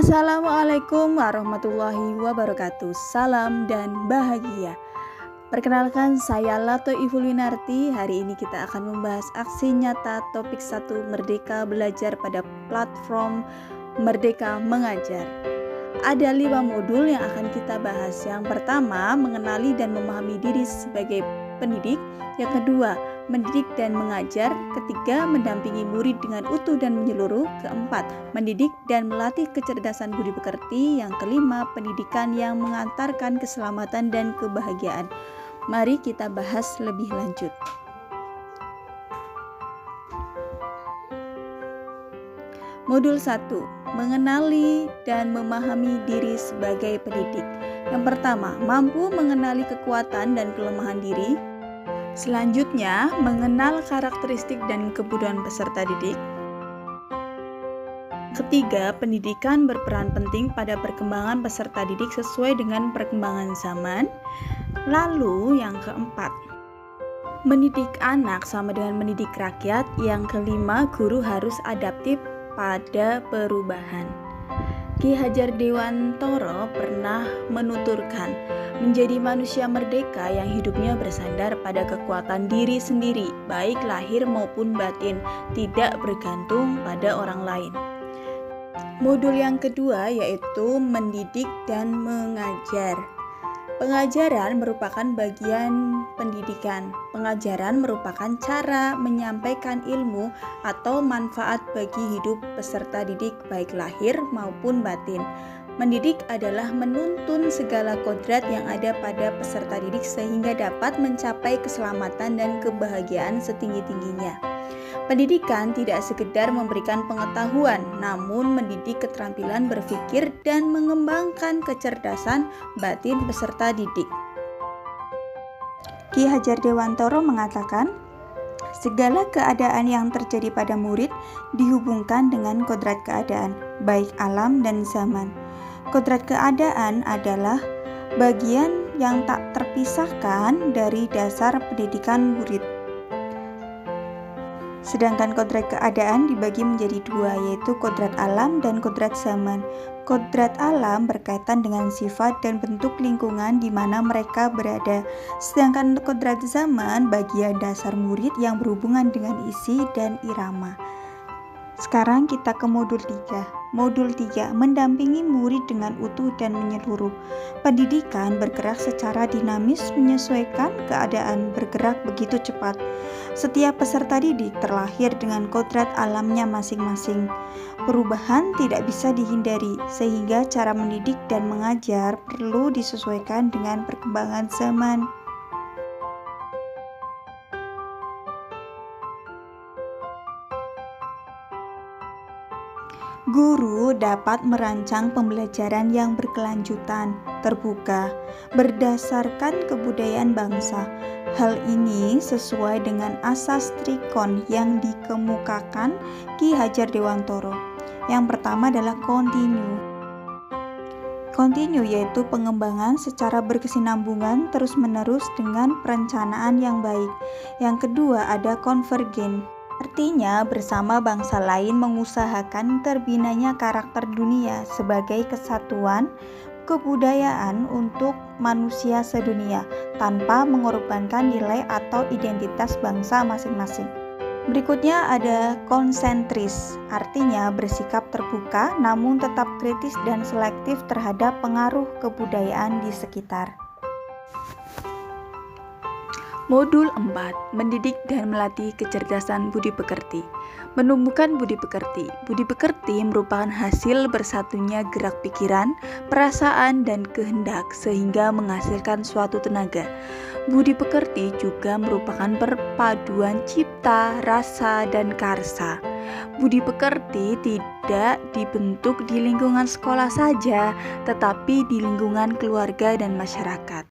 Assalamualaikum warahmatullahi wabarakatuh. Salam dan bahagia. Perkenalkan, saya Lato Ifulinarti. Hari ini kita akan membahas aksi nyata topik 1 Merdeka Belajar pada platform Merdeka Mengajar. Ada 5 modul yang akan kita bahas. Yang pertama, mengenali dan memahami diri sebagai pendidik. Yang kedua, mendidik dan mengajar. Ketiga, mendampingi murid dengan utuh dan menyeluruh. Keempat, mendidik dan melatih kecerdasan budi pekerti. Yang kelima, pendidikan yang mengantarkan keselamatan dan kebahagiaan. Mari kita bahas lebih lanjut. Modul 1, mengenali dan memahami diri sebagai pendidik. Yang pertama, mampu mengenali kekuatan dan kelemahan diri. Selanjutnya, mengenal karakteristik dan kebutuhan peserta didik. Ketiga, pendidikan berperan penting pada perkembangan peserta didik sesuai dengan perkembangan zaman. Lalu yang keempat, mendidik anak sama dengan mendidik rakyat. Yang kelima, guru harus adaptif pada perubahan. Ki Hajar Dewantoro pernah menuturkan, menjadi manusia merdeka yang hidupnya bersandar pada kekuatan diri sendiri, baik lahir maupun batin, tidak bergantung pada orang lain. Modul yang kedua yaitu mendidik dan mengajar. Pengajaran merupakan bagian pendidikan. Pengajaran merupakan cara menyampaikan ilmu atau manfaat bagi hidup peserta didik baik lahir maupun batin. Mendidik adalah menuntun segala kodrat yang ada pada peserta didik sehingga dapat mencapai keselamatan dan kebahagiaan setinggi-tingginya. Pendidikan tidak sekedar memberikan pengetahuan, namun mendidik keterampilan berpikir dan mengembangkan kecerdasan batin peserta didik. Ki Hajar Dewantoro mengatakan, segala keadaan yang terjadi pada murid dihubungkan dengan kodrat keadaan, baik alam dan zaman. Kodrat keadaan adalah bagian yang tak terpisahkan dari dasar pendidikan murid. Sedangkan kodrat keadaan dibagi menjadi dua, yaitu kodrat alam dan kodrat zaman. Kodrat alam berkaitan dengan sifat dan bentuk lingkungan di mana mereka berada. Sedangkan kodrat zaman bagian dasar murid yang berhubungan dengan isi dan irama. Sekarang kita ke modul 3. Modul 3, mendampingi murid dengan utuh dan menyeluruh. Pendidikan bergerak secara dinamis menyesuaikan keadaan, bergerak begitu cepat. Setiap peserta didik terlahir dengan kodrat alamnya masing-masing. Perubahan tidak bisa dihindari, sehingga cara mendidik dan mengajar perlu disesuaikan dengan perkembangan zaman. Guru dapat merancang pembelajaran yang berkelanjutan, terbuka, berdasarkan kebudayaan bangsa. Hal ini sesuai dengan asas trikon yang dikemukakan Ki Hajar Dewantoro. Yang pertama adalah kontinu. Kontinu yaitu pengembangan secara berkesinambungan terus-menerus dengan perencanaan yang baik. Yang kedua ada konvergen. Artinya bersama bangsa lain mengusahakan terbinanya karakter dunia sebagai kesatuan kebudayaan untuk manusia sedunia tanpa mengorbankan nilai atau identitas bangsa masing-masing. Berikutnya ada konsentris, artinya bersikap terbuka namun tetap kritis dan selektif terhadap pengaruh kebudayaan di sekitar. Modul 4, mendidik dan melatih kecerdasan budi pekerti. Menumbuhkan budi pekerti. Budi pekerti merupakan hasil bersatunya gerak pikiran, perasaan, dan kehendak sehingga menghasilkan suatu tenaga. Budi pekerti juga merupakan perpaduan cipta, rasa, dan karsa. Budi pekerti tidak dibentuk di lingkungan sekolah saja, tetapi di lingkungan keluarga dan masyarakat.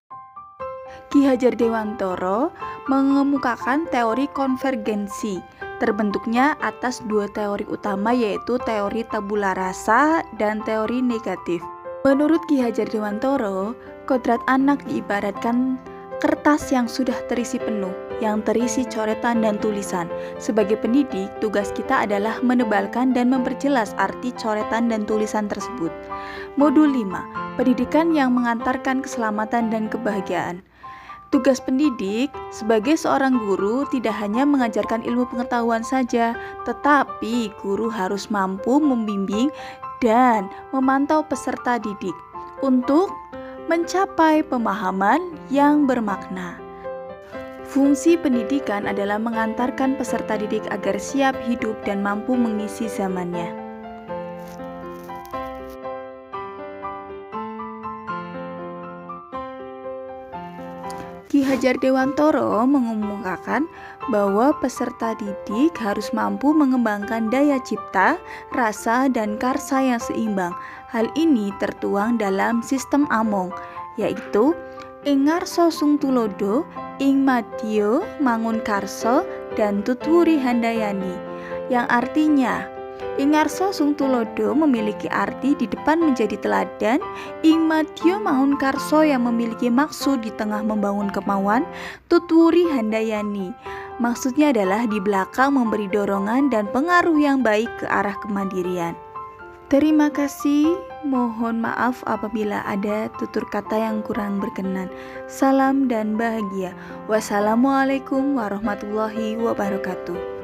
Ki Hajar Dewantoro mengemukakan teori konvergensi, terbentuknya atas dua teori utama yaitu teori tabula rasa dan teori negatif. Menurut Ki Hajar Dewantoro, kodrat anak diibaratkan kertas yang sudah terisi penuh, yang terisi coretan dan tulisan. Sebagai pendidik, tugas kita adalah menebalkan dan memperjelas arti coretan dan tulisan tersebut. Modul 5. Pendidikan yang mengantarkan keselamatan dan kebahagiaan. Tugas pendidik sebagai seorang guru tidak hanya mengajarkan ilmu pengetahuan saja, tetapi guru harus mampu membimbing dan memantau peserta didik untuk mencapai pemahaman yang bermakna. Fungsi pendidikan adalah mengantarkan peserta didik agar siap hidup dan mampu mengisi zamannya. Ki Hajar Dewantoro mengemukakan bahwa peserta didik harus mampu mengembangkan daya cipta, rasa, dan karsa yang seimbang. Hal ini tertuang dalam sistem Among, yaitu ing ngarsa sung tulodo, ing madya mangun karsa, dan tutwuri handayani, yang artinya ing ngarsa sung tulodo memiliki arti di depan menjadi teladan, ing madya mangun karso yang memiliki maksud di tengah membangun kemauan, tutwuri handayani maksudnya adalah di belakang memberi dorongan dan pengaruh yang baik ke arah kemandirian. Terima kasih, mohon maaf apabila ada tutur kata yang kurang berkenan. Salam dan bahagia. Wassalamualaikum warahmatullahi wabarakatuh.